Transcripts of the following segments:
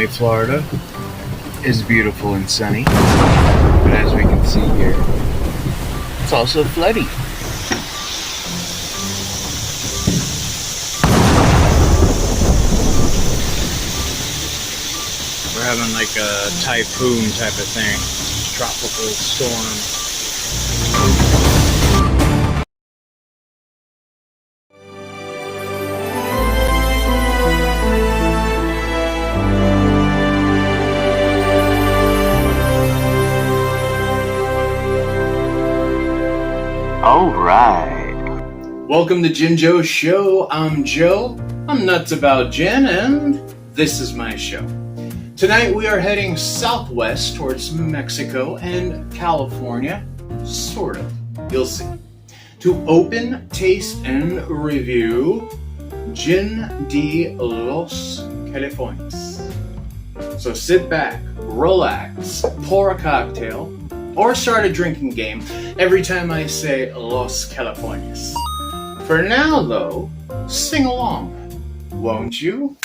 Unfortunately, Florida is beautiful and sunny, but as we can see here, it's also floody. We're having like a typhoon type of thing, tropical storm. Alright. Welcome to GinJoe Show. I'm Joe. I'm nuts about gin, and this is my show. Tonight we are heading southwest towards Mexico and California. Sort of. You'll see. To open, taste, and review Gin de los Californias. So sit back, relax, pour a cocktail, or start a drinking game every time I say Los Californias. For now, though, sing along, won't you?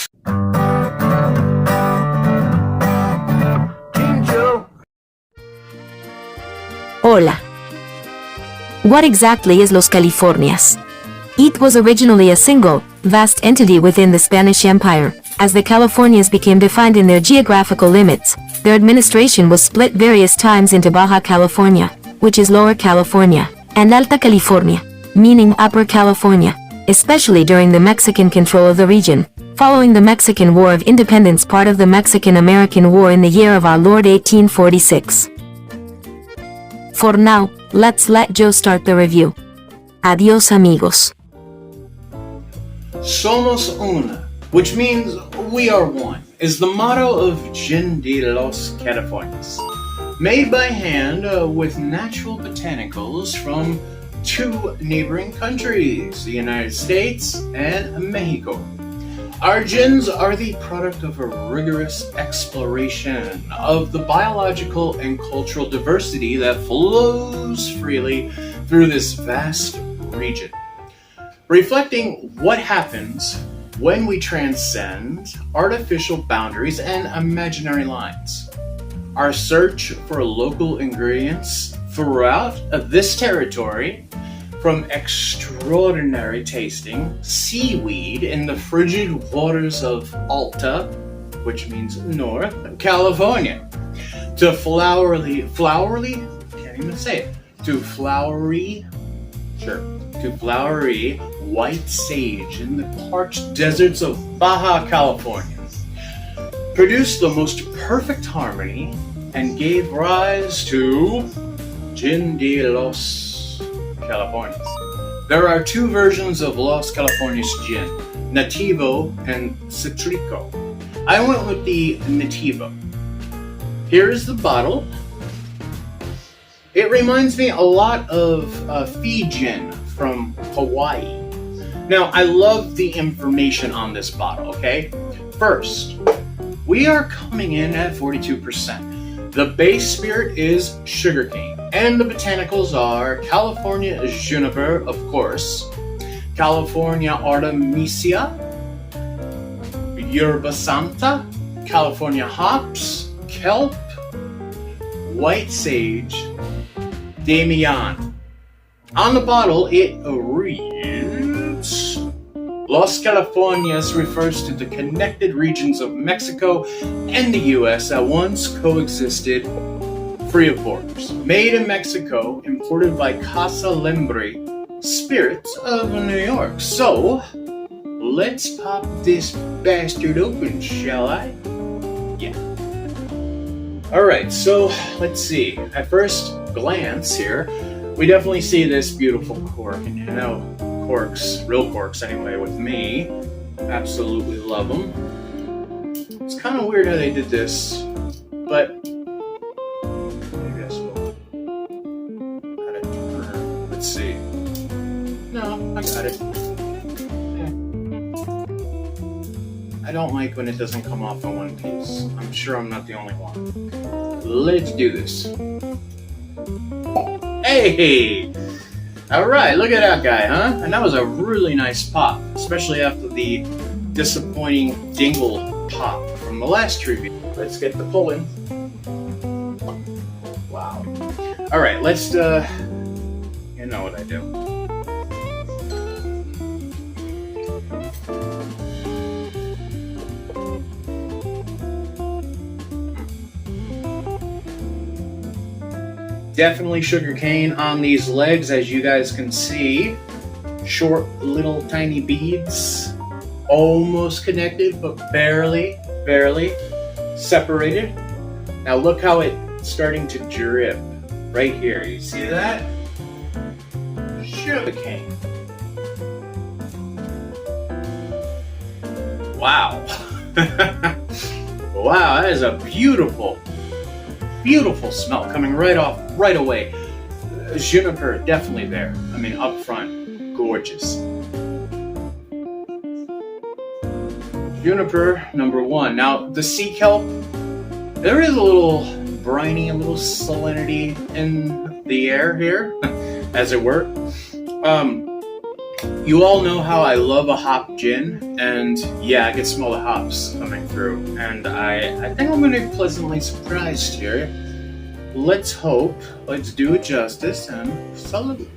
GinJoe. Hola. What exactly is Los Californias? It was originally a single, vast entity within the Spanish Empire. As the Californias became defined in their geographical limits, their administration was split various times into Baja California, which is Lower California, and Alta California, meaning Upper California, especially during the Mexican control of the region, following the Mexican War of Independence, part of the Mexican-American War in the year of our Lord 1846. For now, let's let Joe start the review. Adios amigos. Somos una, which means we are one, is the motto of Gin de los Californias. Made by hand with natural botanicals from two neighboring countries, the United States and Mexico. Our gins are the product of a rigorous exploration of the biological and cultural diversity that flows freely through this vast region, reflecting what happens when we transcend artificial boundaries and imaginary lines. Our search for local ingredients throughout this territory, from extraordinary tasting seaweed in the frigid waters of Alta, which means North California, to flowery, can't even say it, to flowery white sage in the parched deserts of Baja, California, produced the most perfect harmony and gave rise to Gin de los Californias. There are two versions of Los Californias gin, Nativo and Citrico. I went with the Nativo. Here is the bottle. It reminds me a lot of Fijian from Hawaii. Now, I love the information on this bottle, okay? First, we are coming in at 42%. The base spirit is sugarcane, and the botanicals are California juniper, of course, California artemisia, yerba santa, California hops, kelp, white sage, damiana. On the bottle, it reads, Los Californias refers to the connected regions of Mexico and the U.S. that once coexisted free of borders. Made in Mexico, imported by Casa Lembre Spirits of New York. So, let's pop this bastard open, shall I? Yeah. Alright, so let's see. At first glance here, we definitely see this beautiful cork, and you know, corks, real corks anyway, with me, absolutely love them. It's kind of weird how they did this, but maybe I spoke out of turn. Let's see. No, I got it. Yeah. I don't like when it doesn't come off in one piece. I'm sure I'm not the only one. Let's do this. Hey! Alright, look at that guy, huh? And that was a really nice pop, especially after the disappointing dingle pop from from the last review. Let's get the pull-in. Wow. All right, let's, you know what I do. Definitely sugarcane on these legs, as you guys can see. Short, little, tiny beads. Almost connected, but barely separated. Now look how it's starting to drip right here. You see that? Sugarcane. Wow. Wow, that is a beautiful smell coming right away. Juniper, definitely there. I mean, up front, gorgeous. Juniper, number one. Now, the sea kelp, there is a little briny, a little salinity in the air here, as it were. You all know how I love a hop gin, and yeah, I can smell the hops coming through, and I think I'm going to be pleasantly surprised here. Let's hope, let's do it justice, and salute.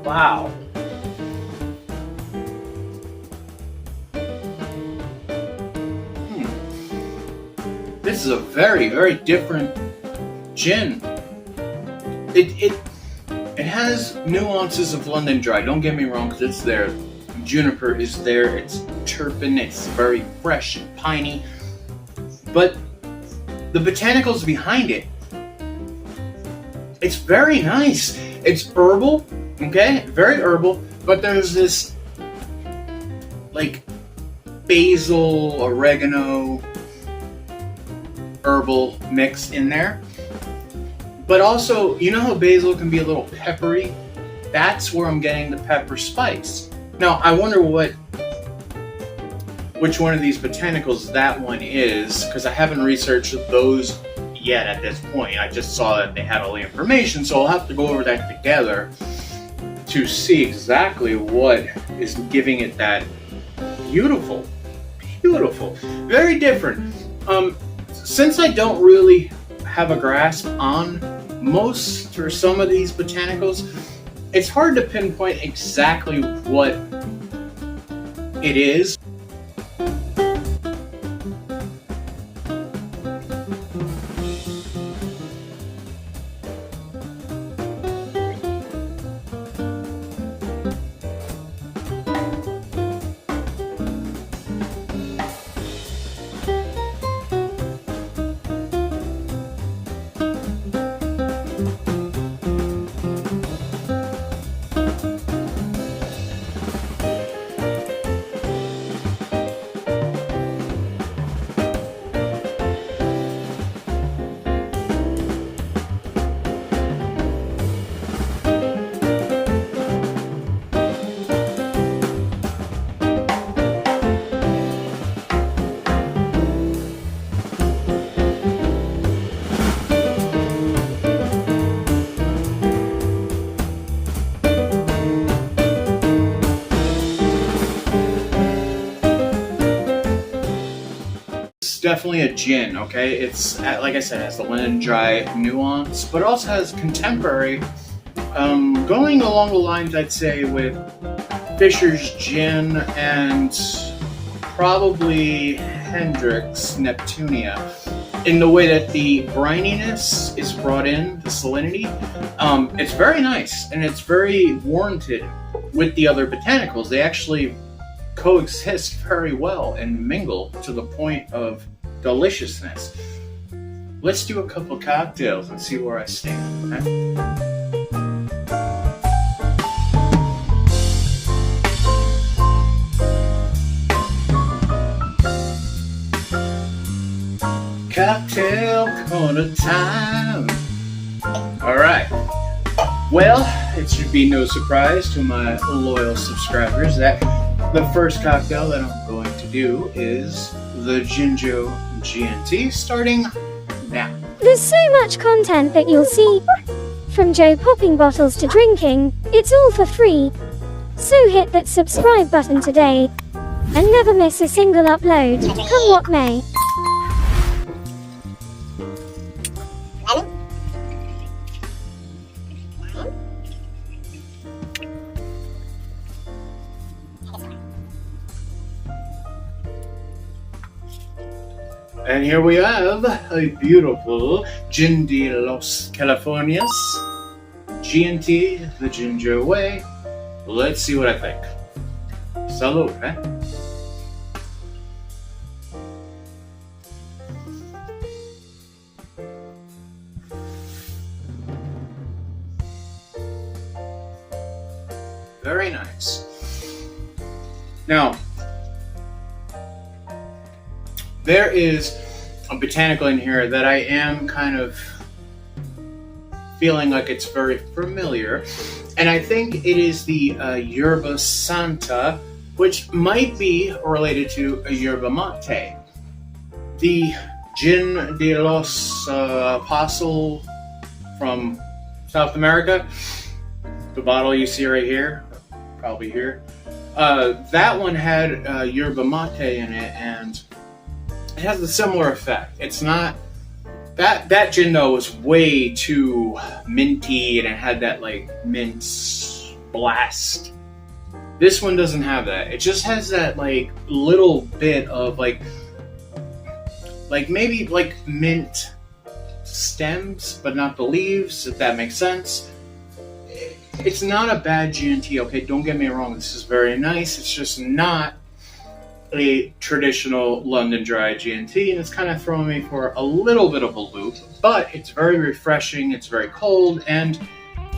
Wow. This is a very different gin. It has nuances of London Dry. Don't get me wrong, because it's there. Juniper is there. It's terpene. It's very fresh and piney. But the botanicals behind it, it's very nice. It's herbal. Okay, very herbal, but there's this like basil, oregano, herbal mix in there. But also, you know how basil can be a little peppery? That's where I'm getting the pepper spice. Now, I wonder which one of these botanicals that one is, because I haven't researched those yet at this point. I just saw that they had all the information, so I'll have to go over that together to see exactly what is giving it that beautiful, very different. Since I don't really have a grasp on most or some of these botanicals, it's hard to pinpoint exactly what it is. Definitely a gin, okay? It's, like I said, it has the London Dry nuance, but also has contemporary, going along the lines, I'd say, with Fisher's Gin and probably Hendrick's Neptunia, in the way that the brininess is brought in, the salinity. It's very nice, and it's very warranted with the other botanicals. They actually coexist very well and mingle to the point of deliciousness. Let's do a couple cocktails and see where I stand, okay? Cocktail corner time. Alright. Well, it should be no surprise to my loyal subscribers that The first cocktail that I'm going to do is the GinJoe GNT, starting now. There's so much content that you'll see. From Joe popping bottles to drinking, it's all for free. So hit that subscribe button today and never miss a single upload, come what may. And here we have a beautiful Gin de los Californias GNT, the GinJoe way. Let's see what I think. Salud, eh? Very nice. Now, there is a botanical in here that I am kind of feeling like it's very familiar, and I think it is the yerba santa, which might be related to a yerba mate. The Gin de los Apostle from South America, the bottle you see right here, probably here, that one had yerba mate in it, and it has a similar effect. It's not that gin though was way too minty, and it had that like mint blast. This one doesn't have that. It just has that like little bit of like maybe like mint stems, but not the leaves, if that makes sense. It's not a bad GNT, okay? Don't get me wrong. This is very nice. It's just not a traditional London dry GNT, and it's kind of throwing me for a little bit of a loop, but it's very refreshing, it's very cold, and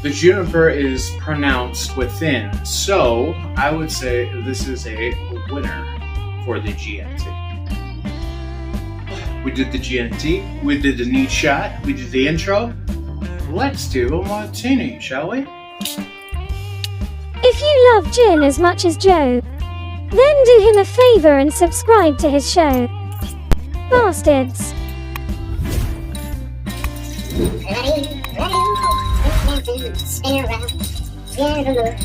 the juniper is pronounced within, so I would say this is a winner for the GNT. We did the GNT, we did the neat shot, we did the intro. Let's do a martini, shall we? If you love gin as much as Joe, then do him a favor and subscribe to his show. Bastards. Spin around, spin remote,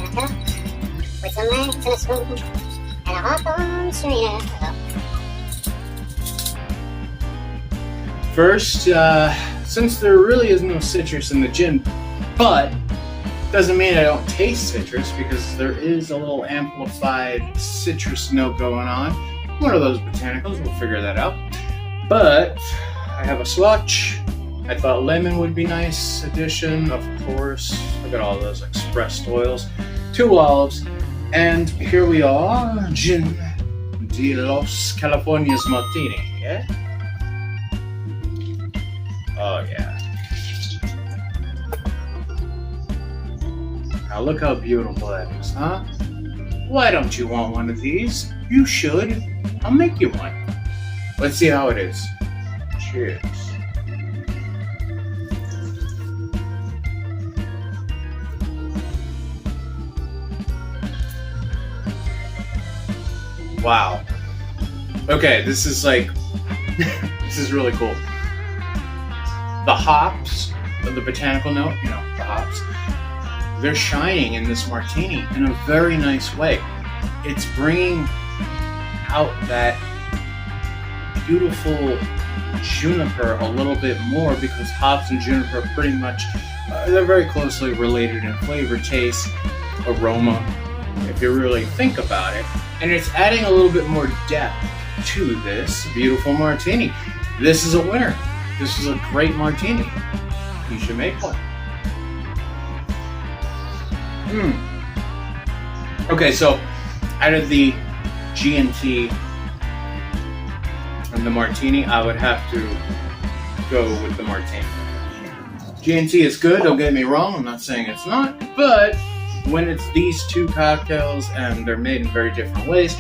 with some legs and a spoon, and a hop on strainer. First, since there really is no citrus in the gin, but doesn't mean I don't taste citrus, because there is a little amplified citrus note going on. One of those botanicals, we'll figure that out. But I have a swatch. I thought lemon would be a nice addition, of course. Look at all those expressed oils. 2 olives. And here we are, Gin de los Californias Martini, yeah? Oh yeah. Now look how beautiful that is, huh? Why don't you want one of these? You should. I'll make you one. Let's see how it is. Cheers. Wow. Okay, this is like, this is really cool. The hops, the botanical note, you know, the hops, they're shining in this martini in a very nice way. It's bringing out that beautiful juniper a little bit more, because hops and juniper are pretty much, they're very closely related in flavor, taste, aroma, if you really think about it. And it's adding a little bit more depth to this beautiful martini. This is a winner. This is a great martini. You should make one. Okay, so out of the GNT and the martini, I would have to go with the martini. GNT is good, don't get me wrong, I'm not saying it's not, but when it's these two cocktails and they're made in very different ways,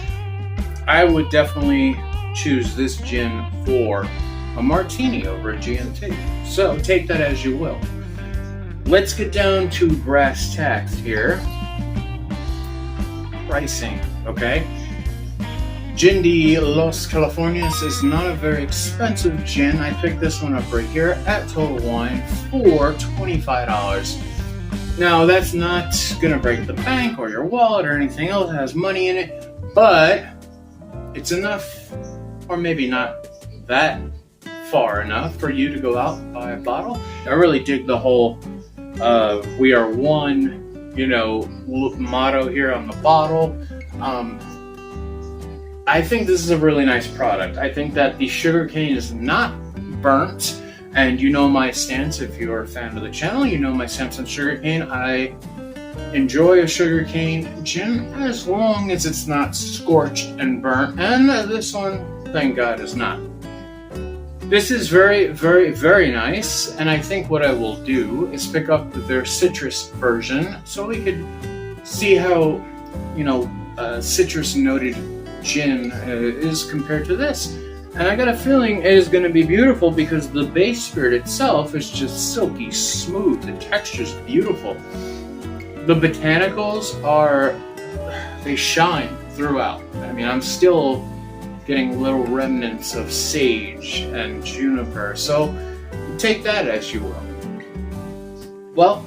I would definitely choose this gin for a martini over a GNT. So take that as you will. Let's get down to brass tacks here. Pricing. okay? Gin de Los Californias is not a very expensive gin. I picked this one up right here at Total Wine for $25. Now, that's not gonna break the bank or your wallet or anything else. It has money in it, but it's enough, or maybe not that far enough for you to go out and buy a bottle. I really dig the whole we are one, motto here on the bottle. I think this is a really nice product. I think that the sugarcane is not burnt, and you know my stance. If you're a fan of the channel, you know my stance on sugarcane. I enjoy a sugarcane gin as long as it's not scorched and burnt, and this one, thank God, is not. This is very, very, very nice, and I think what I will do is pick up their citrus version so we could see how, citrus noted gin is compared to this. And I got a feeling it is going to be beautiful because the base spirit itself is just silky smooth. The texture is beautiful. The botanicals they shine throughout. I mean, I'm still getting little remnants of sage and juniper, so take that as you will. Well,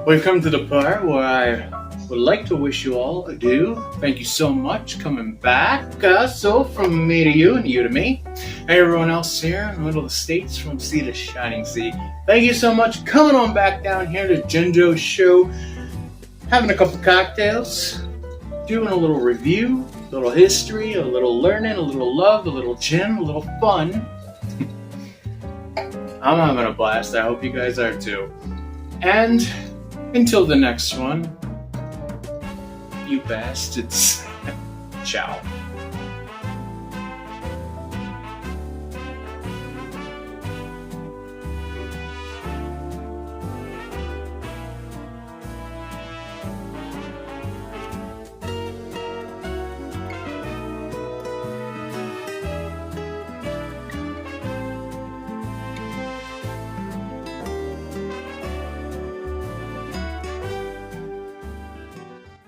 we've come to the part where I would like to wish you all adieu. Thank you so much coming back. So from me to you and you to me, and everyone else here in the middle of the States, from sea to shining sea, thank you so much coming on back down here to GinJoe's show, having a couple cocktails, doing a little review, a little history, a little learning, a little love, a little gin, a little fun. I'm having a blast. I hope you guys are too. And until the next one, you bastards. Ciao.